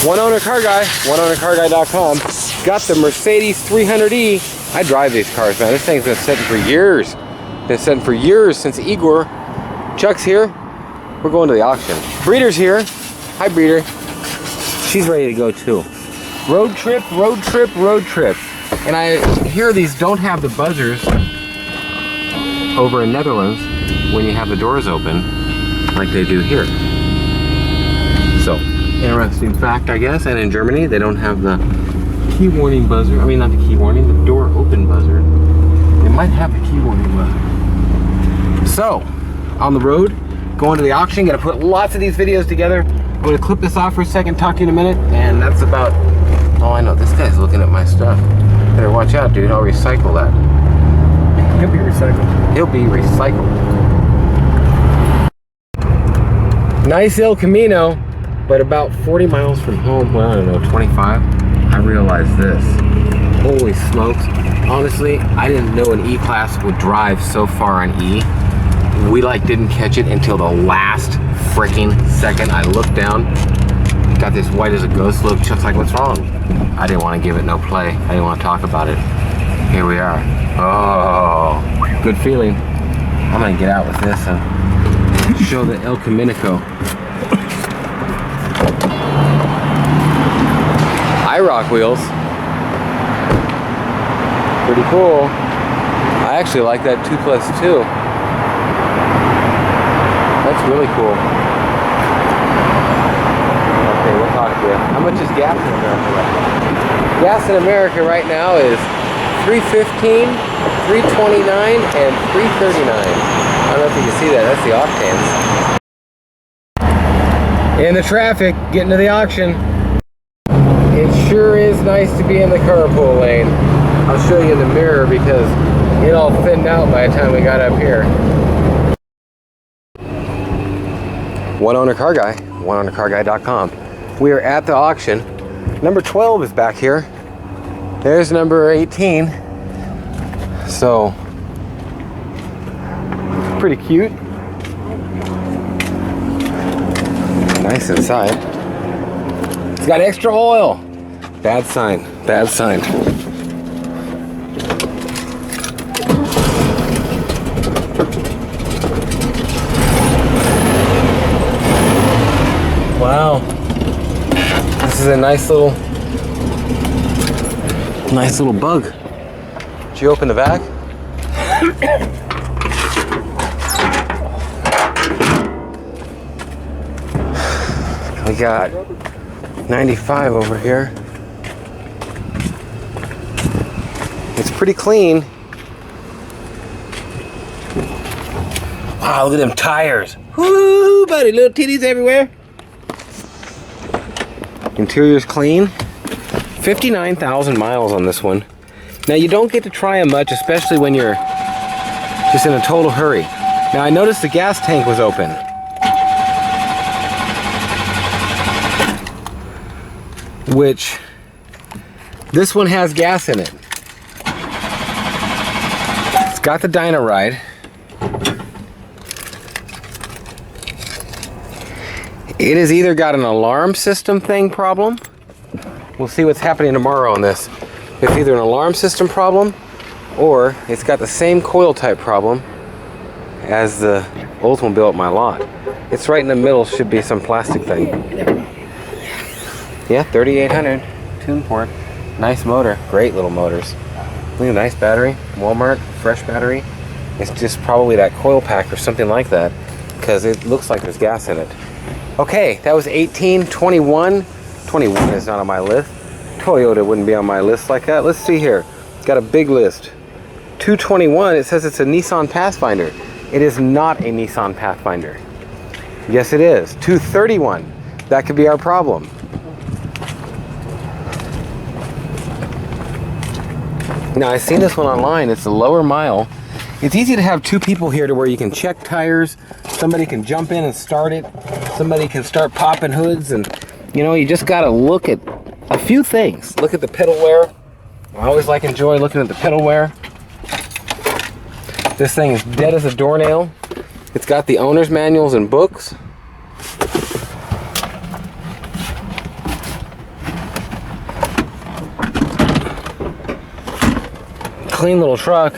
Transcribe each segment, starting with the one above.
One owner car guy, oneownercarguy.com. Got the Mercedes 300E. I drive these cars, man. This thing's been sitting for years. Been sitting for years since Igor. Chuck's here. We're going to the auction. Breeder's here. Hi, Breeder. She's ready to go too. Road trip, road trip, road trip. And I hear these don't have the buzzers over in Netherlands when you have the doors open like they do here. So, interesting fact, I guess. And in Germany, they don't have the key warning buzzer. I mean, not the key warning, the door open buzzer. They might have the key warning buzzer. So, on the road, going to the auction. Gonna put lots of these videos together. I'm gonna clip this off for a second, talk to you in a minute, and that's about. Oh, I know, this guy's looking at my stuff. Better watch out, dude. I'll recycle that. He'll be recycled. He'll be recycled. Nice El Camino, but about 40 miles from home. Well, I don't know, 25. I realized this. Holy smokes. Honestly, I didn't know an E-Class would drive so far on E. We didn't catch it until the last freaking second. I looked down, got this white as a ghost look. Chuck's like, what's wrong? I didn't want to give it no play. I didn't want to talk about it. Here we are. Oh, good feeling. I'm gonna get out with this and show the El Camino. IROC wheels. Pretty cool. I actually like that 2+2. That's really cool. Okay, we'll talk to you. How much is gas in America right now? Gas in America right now is $3.15, $3.29, and $3.39. I don't know if you can see that. That's the octanes. In the traffic, getting to the auction. It sure is nice to be in the carpool lane. I'll show you in the mirror because it all thinned out by the time we got up here. One owner car guy, oneownercarguy.com. We are at the auction. Number 12 is back here. There's number 18. So, pretty cute. Nice inside. It's got extra oil. Bad sign, bad sign. Wow, this is a nice little bug. Did you open the bag? We got 95 over here. It's pretty clean. Wow, look at them tires. Woo, buddy, little titties everywhere. Interior's clean. 59,000 miles on this one. Now you don't get to try them much, especially when you're just in a total hurry. Now I noticed the gas tank was open. Which, this one has gas in it. It's got the dyno ride. It has either got an alarm system thing problem. We'll see what's happening tomorrow on this. It's either an alarm system problem or it's got the same coil type problem as the Oldsmobile at my lot. It's right in the middle, should be some plastic thing. Yeah, 3800 tune port. Nice motor, great little motors. Look at a nice battery, Walmart, fresh battery. It's just probably that coil pack or something like that because it looks like there's gas in it. Okay, that was 18, 21. 21 is not on my list. Toyota wouldn't be on my list like that. Let's see here. Got a big list. 221, it says it's a Nissan Pathfinder. It is not a Nissan Pathfinder. Yes, it is. 231, that could be our problem. Now, I've seen this one online. It's a lower mile. It's easy to have two people here to where you can check tires. Somebody can jump in and start it. Somebody can start popping hoods. And, you know, you just got to look at a few things. Look at the pedal wear. I always enjoy looking at the pedal wear. This thing is dead as a doornail. It's got the owner's manuals and books. clean little truck.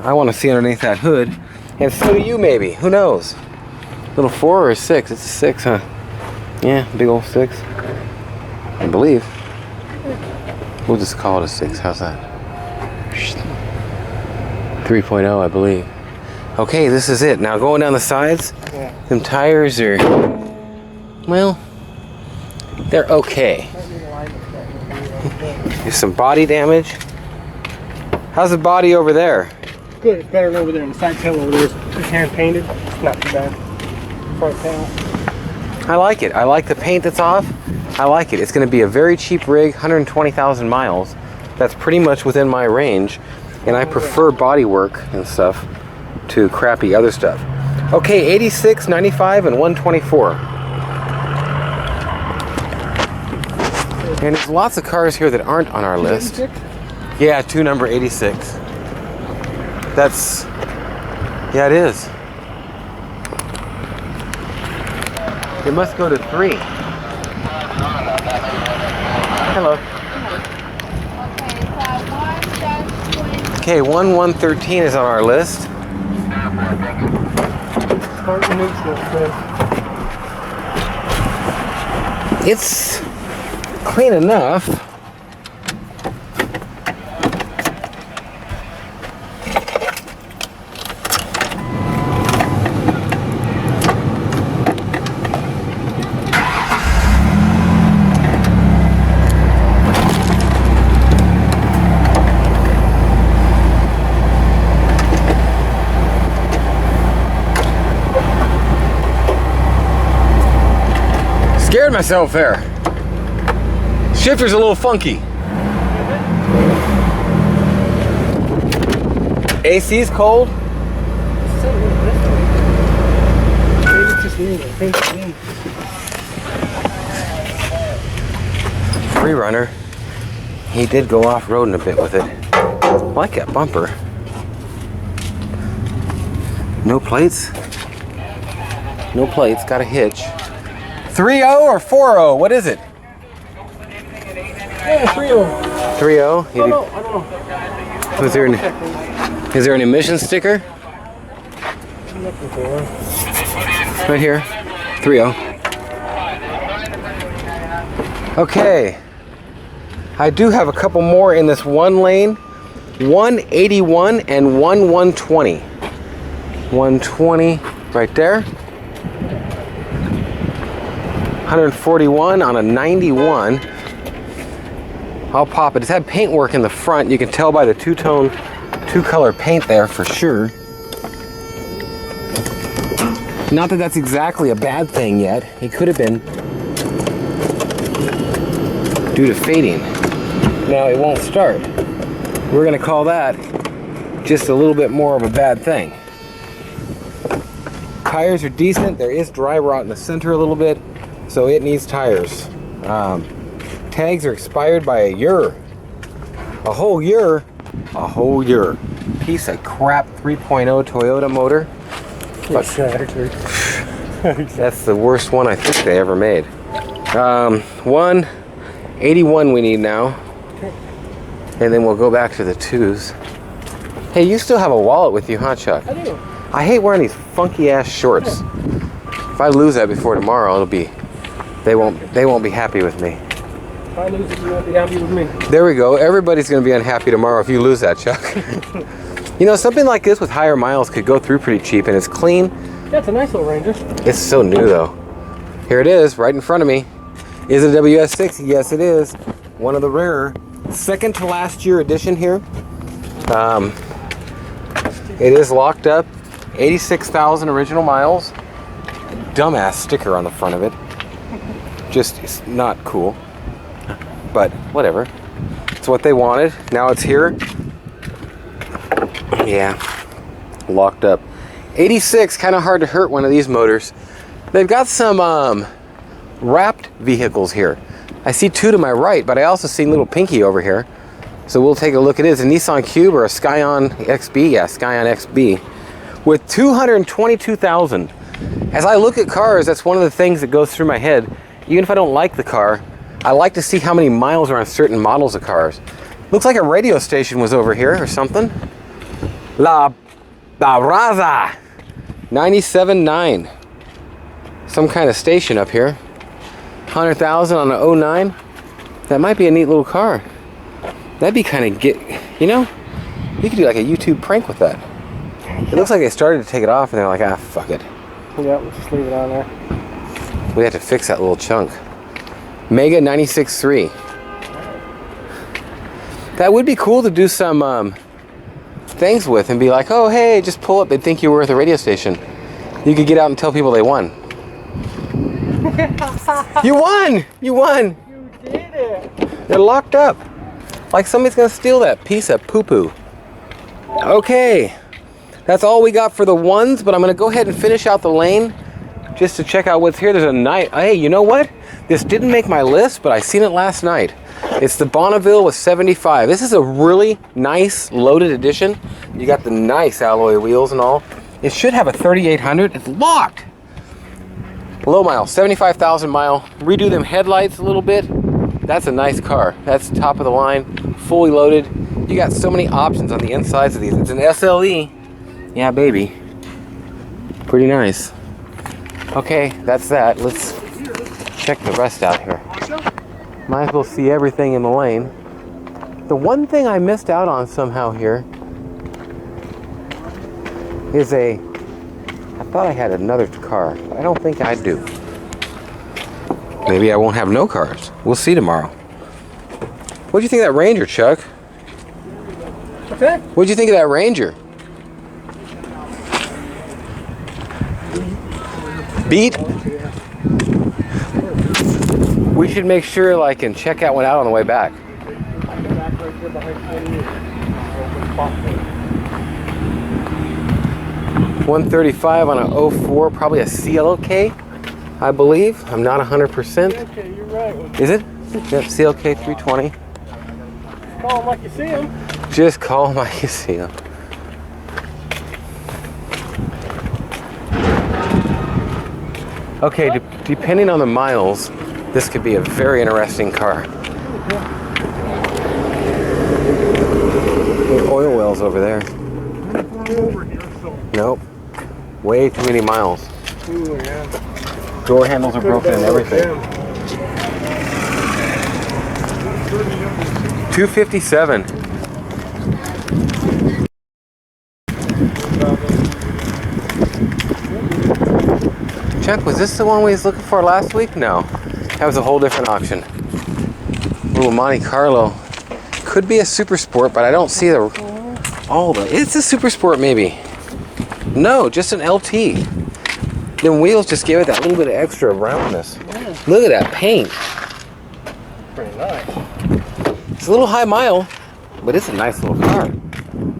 I want to see underneath that hood. And so do you, maybe. Who knows? Little 4 or a 6? It's a 6, huh? Yeah, big old 6. I believe. We'll just call it a 6. How's that? 3.0, I believe. Okay, this is it. Now going down the sides, them tires are, well, they're okay. There's some body damage. How's the body over there? Good, it's better than over there. And the side panel over there is hand painted. It's not too bad. Front panel. I like it. I like the paint that's off. I like it. It's going to be a very cheap rig, 120,000 miles. That's pretty much within my range. And I prefer body work and stuff to crappy other stuff. Okay, 86, 95, and 124. And there's lots of cars here that aren't on our list. 86? Yeah, 2 number 86. That's, yeah, it is. It must go to 3. Hello. Okay, 113 is on our list. It's clean enough. Scared myself there. Shifter's a little funky. AC's cold. Free runner. He did go off-roading a bit with it. I like that bumper. No plates. No plates. Got a hitch. 3.0 or 4.0? What is it? Yeah, 3.0. 3.0? I don't know. Is there an emission sticker? I'm looking for one. Right here. 3.0. Okay. I do have a couple more in this one lane. 181 and 120. 120 right there. 141 on a 91. I'll pop it. It's had paint work in the front. You can tell by the two-tone, two-color paint there for sure. Not that that's exactly a bad thing yet. It could have been due to fading. Now it won't start. We're gonna call that just a little bit more of a bad thing. Tires are decent. There is dry rot in the center a little bit, so it needs tires. Tags are expired by a year. A whole year. A whole year. Piece of crap 3.0 Toyota motor. Exactly. That's the worst one I think they ever made. 181 we need now. And then we'll go back to the 2s. Hey, you still have a wallet with you, huh, Chuck? I do. I hate wearing these funky ass shorts. If I lose that before tomorrow, it'll be they won't be happy with me. If I lose it, you won't be happy with me. There we go. Everybody's gonna be unhappy tomorrow if you lose that, Chuck. You know, something like this with higher miles could go through pretty cheap, and it's clean. That's a nice little Ranger. It's so new though. Here it is, right in front of me. Is it a WS6? Yes, it is. One of the rarer. Second to last year edition here. It is locked up. 86,000 original miles. Dumbass sticker on the front of it. Just it's not cool. But whatever. It's what they wanted. Now it's here. Yeah. Locked up. 86, kind of hard to hurt one of these motors. They've got some wrapped vehicles here. I see 2 to my right, but I also see little Pinky over here. So we'll take a look at it. It's a Nissan Cube or a Scion XB. Yeah, Scion XB. With 222,000. As I look at cars, that's one of the things that goes through my head. Even if I don't like the car, I like to see how many miles are on certain models of cars. Looks like a radio station was over here or something. La Raza 97.9. Some kind of station up here. 100,000 on an 09. That might be a neat little car. That'd be kind of you know, you could do like a YouTube prank with that. It looks like they started to take it off and they're like, ah, fuck it. Yeah, we'll just leave it on there. We have to fix that little chunk. Mega 96.3. That would be cool to do some things with and be like, oh, hey, just pull up. They'd think you were at the radio station. You could get out and tell people they won. You won! You won! You did it! They're locked up. Like somebody's gonna steal that piece of poo-poo. Okay. That's all we got for the ones, but I'm gonna go ahead and finish out the lane just to check out what's here. There's a night. Hey, you know what? This didn't make my list, but I seen it last night. It's the Bonneville with 75. This is a really nice loaded edition. You got the nice alloy wheels and all. It should have a 3800. It's locked. Low mile, 75,000 mile. Redo them headlights a little bit. That's a nice car. That's top of the line, fully loaded. You got so many options on the insides of these. It's an SLE. Yeah, baby. Pretty nice. Okay, that's that. Let's check the rest out here. Might as well see everything in the lane. The one thing I missed out on somehow here is I thought I had another car. I don't think I do. Maybe I won't have no cars. We'll see tomorrow. What'd you think of that Ranger, Chuck? What's that? What'd you think of that Ranger? Beat? We should make sure like and check that one out on the way back. 135 on an 04, probably a CLK, I believe. I'm not 100%. Okay, you're right. Is it? Yep, CLK 320. Call them like you see them. Just call them like you see them. Okay, depending on the miles, this could be a very interesting car. Oil wells over there. Nope. Way too many miles. Ooh, yeah. Door handles are broken and everything. 257. Chuck, was this the one we was looking for last week? No. That was a whole different auction. Little Monte Carlo. Could be a Super Sport, but I don't see it's a Super Sport maybe. No, just an LT. Them wheels just gave it that little bit of extra roundness. Yeah. Look at that paint. Pretty nice. It's a little high mile, but it's a nice little car.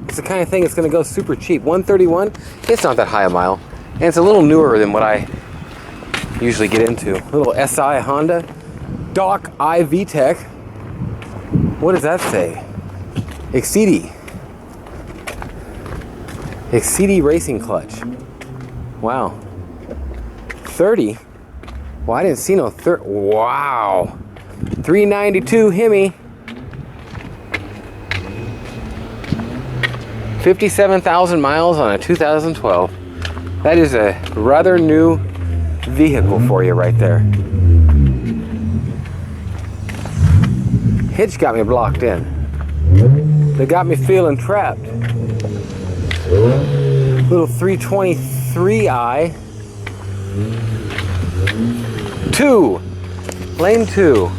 It's the kind of thing that's going to go super cheap. 131, it's not that high a mile. And it's a little newer than what I usually get into. A little SI Honda. Doc I VTEC. What does that say? Exceedy racing clutch. Wow. 30. Well, I didn't see no 30. Wow. 392 Hemi. 57,000 miles on a 2012. That is a rather new vehicle for you right there. Hitch got me blocked in. They got me feeling trapped. Little 323i. 2. Lane 2.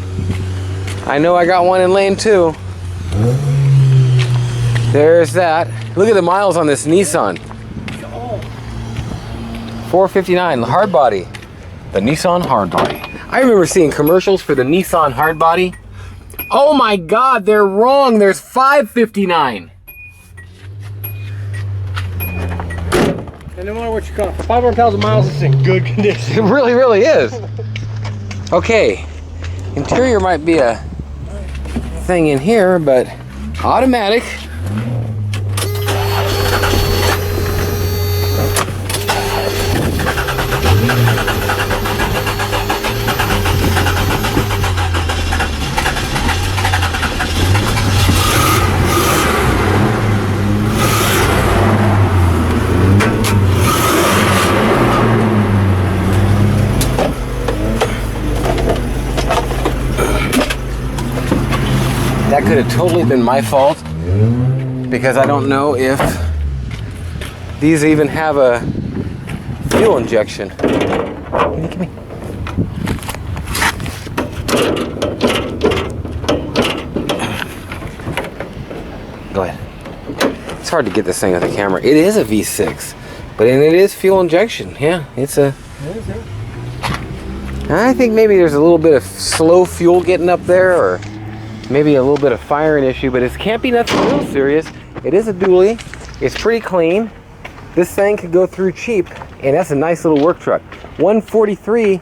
I know I got one in lane 2. There's that. Look at the miles on this Nissan. 459, the hard body. The Nissan hard body. I remember seeing commercials for the Nissan hard body. Oh my God, they're wrong. There's 559. And no matter what you call it, 500,000 miles, it's in good condition. It really, really is. Okay, interior might be a thing in here, but automatic. could have totally been my fault because I don't know if these even have a fuel injection. Give me. Go ahead. It's hard to get this thing with the camera. It is a V6, but it is fuel injection. Yeah, it's a. I think maybe there's a little bit of slow fuel getting up there, or maybe a little bit of firing issue, but it can't be nothing real serious. It is a dually. It's pretty clean. This thing could go through cheap, and that's a nice little work truck. 143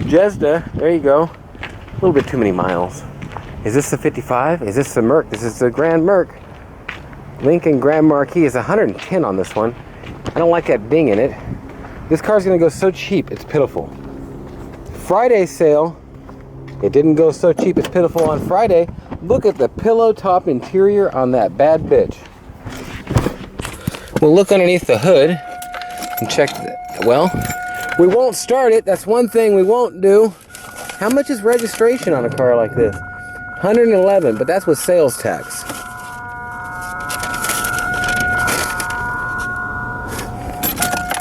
Jezda. There you go. A little bit too many miles. Is this the 55? Is this the Merc? This is the Grand Merc. Lincoln Grand Marquis is 110 on this one. I don't like that ding in it. This car's gonna go so cheap, it's pitiful. Friday sale, it didn't go so cheap, it's pitiful on Friday. Look at the pillow top interior on that bad bitch. We'll look underneath the hood and check. Well, we won't start it. That's one thing we won't do. How much is registration on a car like this? 111, but that's with sales tax.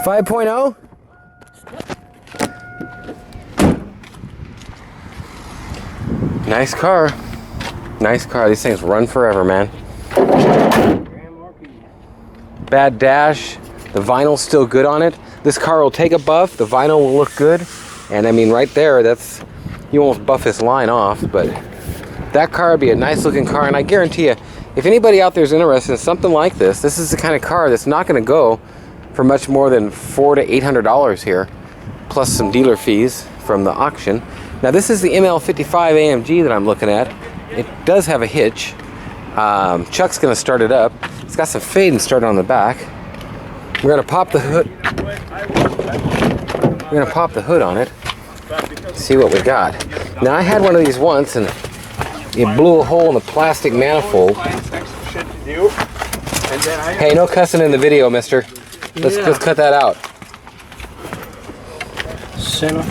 .5.0? Nice car. Nice car. These things run forever, man. Bad dash. The vinyl's still good on it. This car will take a buff. The vinyl will look good. And I mean, right there, that's, you almost buff this line off, but that car would be a nice looking car. And I guarantee you, if anybody out there is interested in something like this, this is the kind of car that's not going to go for much more than $400 to $800 here, plus some dealer fees from the auction. Now this is the ML55 AMG that I'm looking at. It does have a hitch. Chuck's gonna start it up. It's got some fade and start on the back. We're gonna pop the hood. We're gonna pop the hood on it. See what we got. Now I had one of these once and it blew a hole in the plastic manifold. Hey, no cussing in the video, mister. Let's cut that out. Center.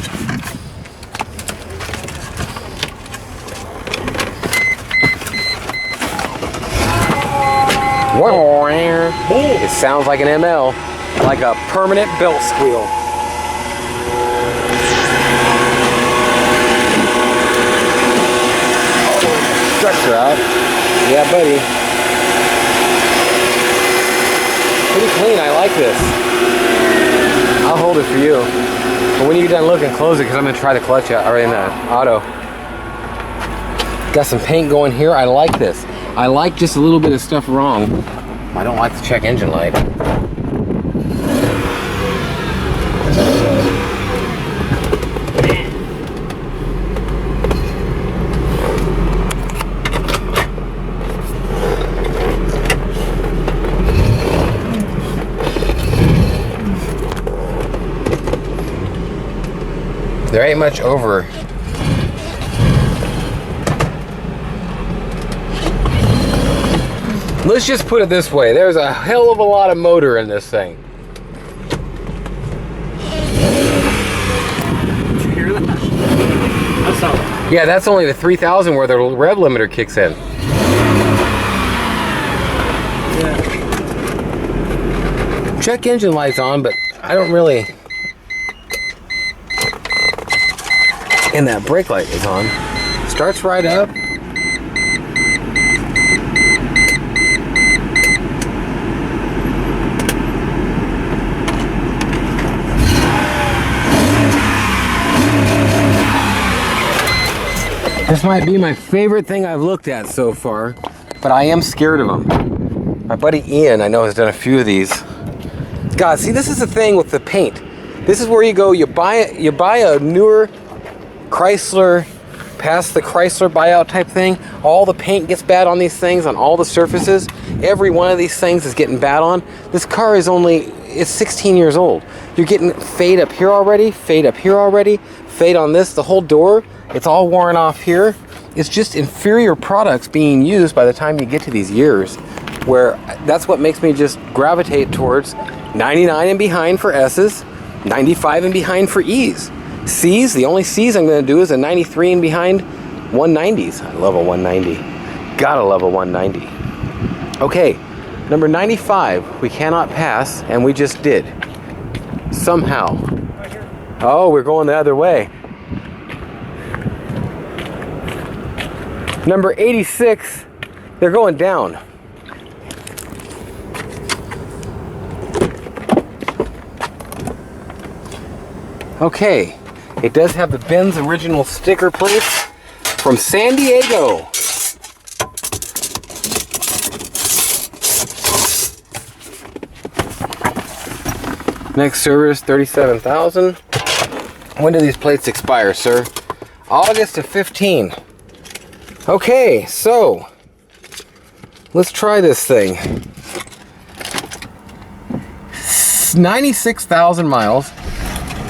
It sounds like an ML, like a permanent belt squeal. Structure out. Yeah, buddy. Pretty clean, I like this. I'll hold it for you. But when you get done looking, close it because I'm going to try the clutch out, or in the auto. Got some paint going here. I like this. I like just a little bit of stuff wrong. I don't like the check engine light. There ain't much over. Let's just put it this way. There's a hell of a lot of motor in this thing. Did you hear that? That's not. Yeah, that's only the 3,000 where the rev limiter kicks in. Yeah. Check engine light's on, but I don't really. And that brake light is on. Starts right up. This might be my favorite thing I've looked at so far, but I am scared of them. My buddy Ian, I know, has done a few of these. God, see, this is the thing with the paint. This is where you go, you buy a newer Chrysler, past the Chrysler buyout type thing. All the paint gets bad on these things, on all the surfaces. Every one of these things is getting bad on. This car is it's 16 years old. You're getting fade up here already, fade up here already, fade on this, the whole door. It's all worn off here. It's just inferior products being used by the time you get to these years, where that's what makes me just gravitate towards 99 and behind for S's, 95 and behind for E's. C's, the only C's I'm going to do is a 93 and behind 190s. I love a 190. Gotta love a 190. Okay, number 95, we cannot pass, and we just did. Somehow. Oh, we're going the other way. Number 86, they're going down. Okay, it does have the Benz original sticker plates from San Diego. Next service, 37,000. When do these plates expire, sir? August of 15. Okay, so let's try this thing. 96,000 miles.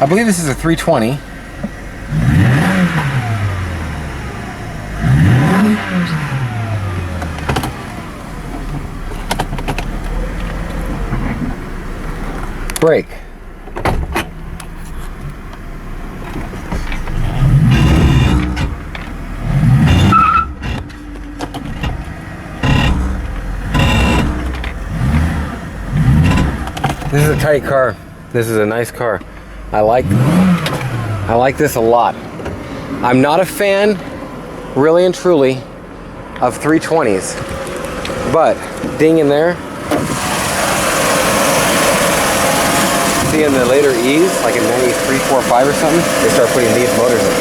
I believe this is a 320. Brake. This is a tight car. This is a nice car. I like this a lot. I'm not a fan, really and truly, of 320s, but ding in there. See in the later E's, like in 93, 4, 5 or something, they start putting these motors in.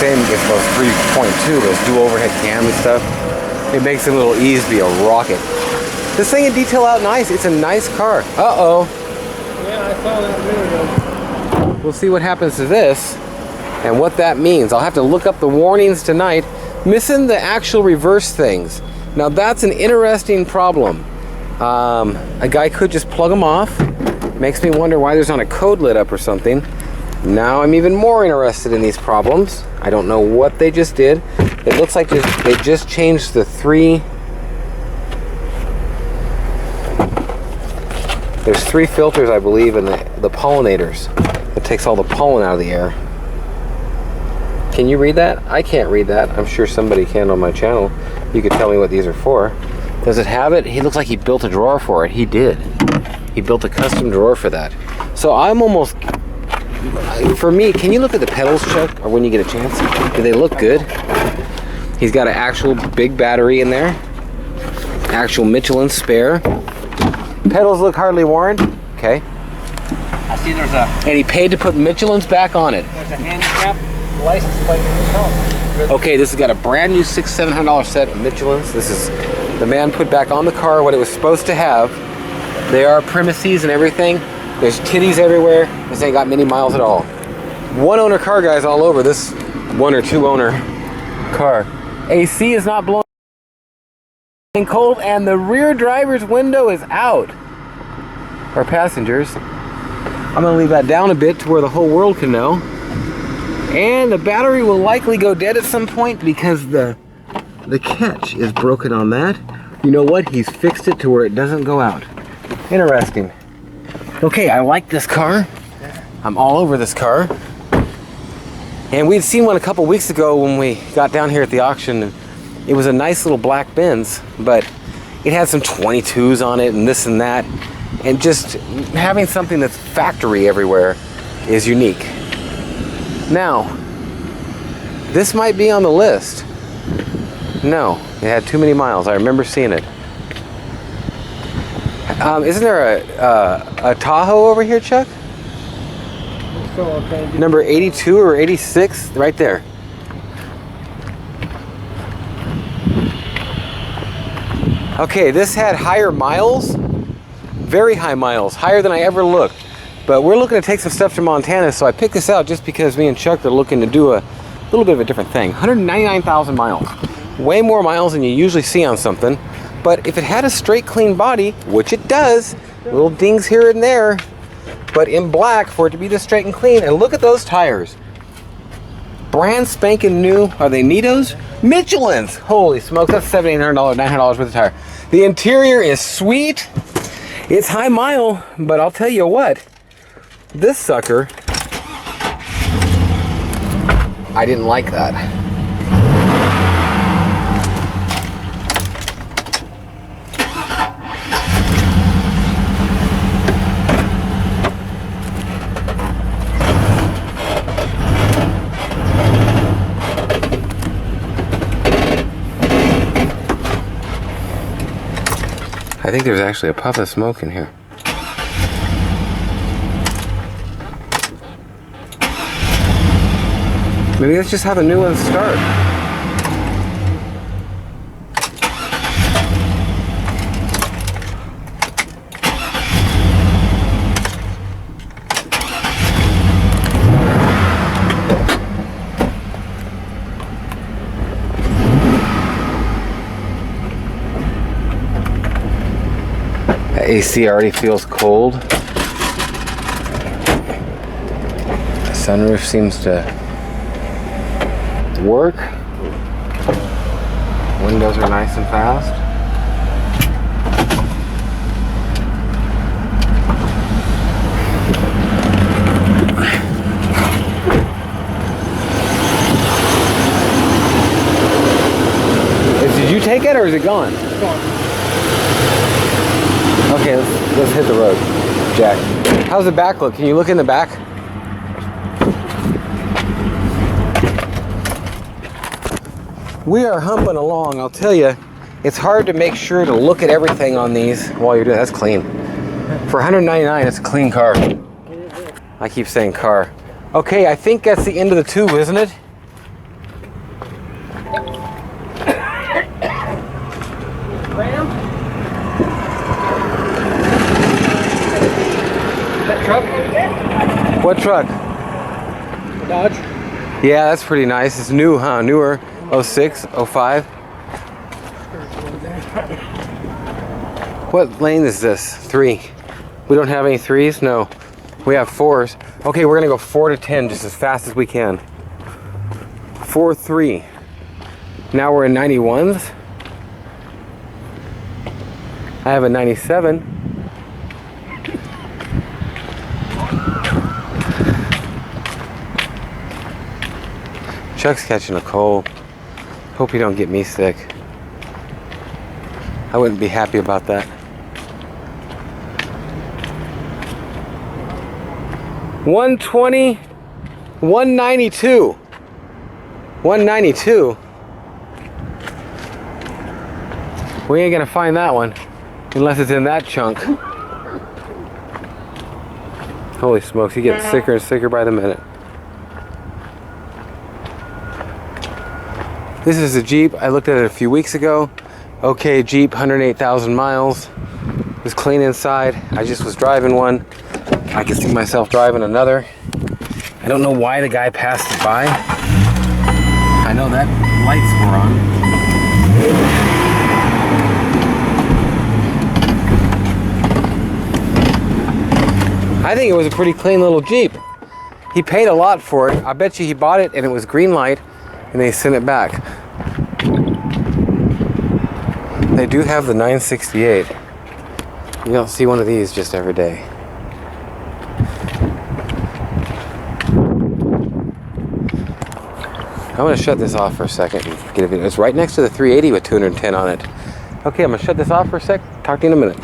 Same with those 3.2, those dual overhead cam and stuff. It makes the little E's be a rocket. This thing in detail out nice. It's a nice car. Uh-oh. Yeah, I saw that video. We'll see what happens to this and what that means. I'll have to look up the warnings tonight. Missing the actual reverse things. Now that's an interesting problem. A guy could just plug them off. Makes me wonder why there's not a code lit up or something. Now I'm even more interested in these problems. I don't know what they just did. It looks like they just changed the three. There's 3 filters, I believe, in the pollinators. It takes all the pollen out of the air. Can you read that? I can't read that. I'm sure somebody can on my channel. You could tell me what these are for. Does it have it? He looks like he built a drawer for it. He did. He built a custom drawer for that. So I'm almost, for me, can you look at the pedals, Chuck, or when you get a chance? Do they look good? He's got an actual big battery in there. Actual Michelin spare. Pedals look hardly worn. Okay. I see there's a... And he paid to put Michelin's back on it. There's a handicap license plate in the car. Okay, this has got a brand new $600-700 set of Michelin's. This is the man put back on the car what it was supposed to have. They are premises and everything. There's titties everywhere. This ain't got many miles at all. One owner car guys all over this 1 or 2 owner car. AC is not blowing cold, and the rear driver's window is out. Our passengers. I'm gonna leave that down a bit to where the whole world can know. And the battery will likely go dead at some point because the catch is broken on that. You know what? He's fixed it to where it doesn't go out. Interesting. Okay, I like this car. I'm all over this car. And we'd seen one a couple weeks ago when we got down here at the auction. And it was a nice little black Benz, but it had some 22s on it and this and that. And just having something that's factory everywhere is unique. Now, this might be on the list. No, it had too many miles. I remember seeing it. Isn't there a Tahoe over here, Chuck? Number 82 or 86, right there. Okay, this had higher miles, very high miles, higher than I ever looked. But we're looking to take some stuff to Montana, so I picked this out just because me and Chuck are looking to do a little bit of a different thing. 199,000 miles. Way more miles than you usually see on something. But if it had a straight, clean body, which it does, little dings here and there, but in black for it to be this straight and clean. And look at those tires. Brand spanking new. Are they Nitos? Michelin's. Holy smokes, that's $700, $900 worth of tire. The interior is sweet. It's high mile, but I'll tell you what, this sucker, I didn't like that. I think there's actually a puff of smoke in here. Maybe that's just how the new ones start. The AC already feels cold. The sunroof seems to work. Windows are nice and fast. Did you take it or is it gone? It's gone. Okay, let's hit the road, Jack. How's the back look? Can you look in the back? We are humping along. I'll tell you, it's hard to make sure to look at everything on these while you're doing it. That's clean. For $199, it's a clean car. I keep saying car. Okay, I think that's the end of the tube, isn't it? What truck? Dodge. Yeah, that's pretty nice. It's new, huh? Newer. 06, 05. What lane is this? 3. We don't have any 3s? No. We have 4s. Okay, we're gonna go 4 to 10 just as fast as we can. 4-3. Now we're in 91s. I have a 97. Chuck's catching a cold. Hope you don't get me sick. I wouldn't be happy about that. 120, 192. 192. We ain't gonna find that one unless it's in that chunk. Holy smokes, he gets sicker and sicker by the minute. This is a Jeep. I looked at it a few weeks ago. Okay, Jeep, 108,000 miles. It was clean inside. I just was driving one. I can see myself driving another. I don't know why the guy passed it by. I know that lights were on. I think it was a pretty clean little Jeep. He paid a lot for it. I bet you he bought it and it was green light and they sent it back. They do have the 968. You don't see one of these just every day. I'm gonna shut this off for a second and get a video. It's right next to the 380 with 210 on it. Okay, I'm gonna shut this off for a sec. Talk to you in a minute.